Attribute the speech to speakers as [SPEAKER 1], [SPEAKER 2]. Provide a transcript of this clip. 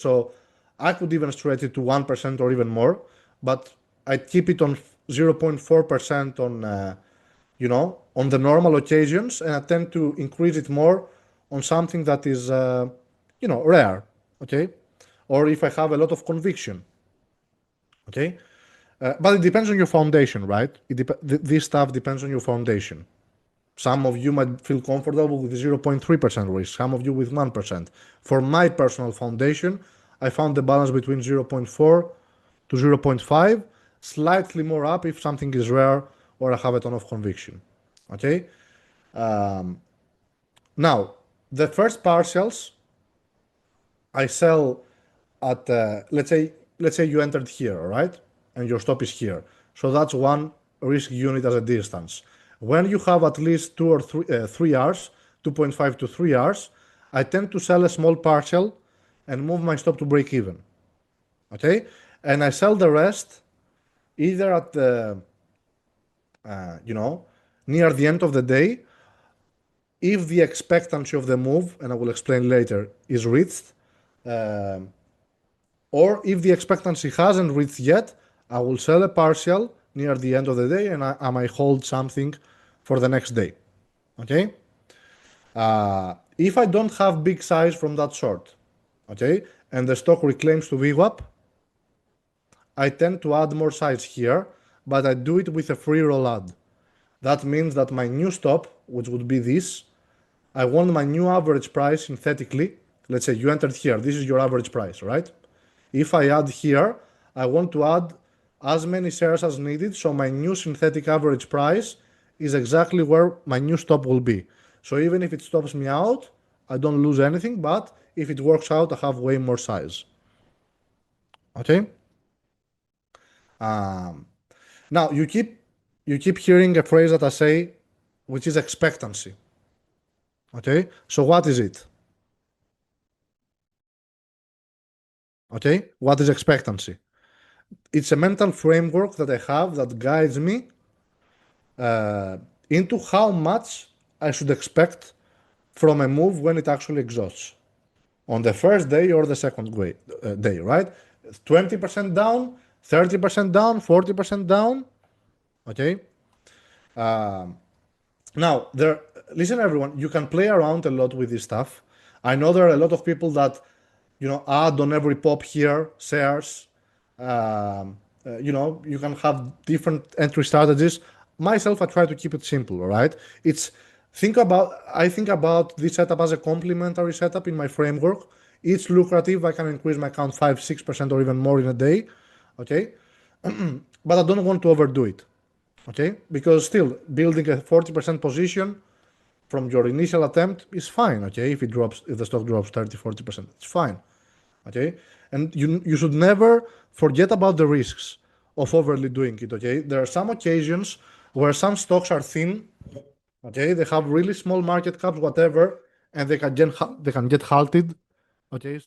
[SPEAKER 1] So I could even stretch it to 1% or even more, but I keep it on 0.4% on, on the normal occasions, and I tend to increase it more on something that is, rare, okay? Or if I have a lot of conviction, okay? But it depends on your foundation, right? This stuff depends on your foundation. Some of you might feel comfortable with 0.3% risk, some of you with 1%. For my personal foundation, I found the balance between 0.4 to 0.5, slightly more up if something is rare or I have a ton of conviction. Okay? Now, the first partials I sell at, let's say you entered here, all right? And your stop is here. So that's one risk unit as a distance. When you have at least 2 or 3 hours, 2.5 to 3 hours, I tend to sell a small partial and move my stop to break even. Okay? And I sell the rest either at the, near the end of the day, if the expectancy of the move, and I will explain later, is reached, or if the expectancy hasn't reached yet, I will sell a partial near the end of the day and I might hold something for the next day. Okay? If I don't have big size from that short, okay, and the stock reclaims to VWAP, I tend to add more size here, but I do it with a free roll add. That means that my new stop, which would be this, I want my new average price synthetically. Let's say you entered here, this is your average price, right? If I add here, I want to add as many shares as needed, so my new synthetic average price is exactly where my new stop will be. So even if it stops me out, I don't lose anything, but if it works out, I have way more size. Okay? Now, you keep hearing a phrase that I say, which is expectancy. Okay? So what is it? Okay? What is expectancy? It's a mental framework that I have that guides me into how much I should expect from a move when it actually exhausts. On the first day or the second day, right? 20% down, 30% down, 40% down. Okay? Now, listen everyone, you can play around a lot with this stuff. I know there are a lot of people that, add on every pop here, shares. You can have different entry strategies. Myself, I try to keep it simple, all right? I think about this setup as a complementary setup in my framework. It's lucrative. I can increase my account 5-6% or even more in a day, okay? But I don't want to overdo it, okay? Because still, building a 40% position from your initial attempt is fine, okay? If the stock drops 30-40%, it's fine, okay? And you should never forget about the risks of overly doing it, okay? There are some occasions where some stocks are thin, okay? They have really small market caps, whatever, and they can get halted, okay?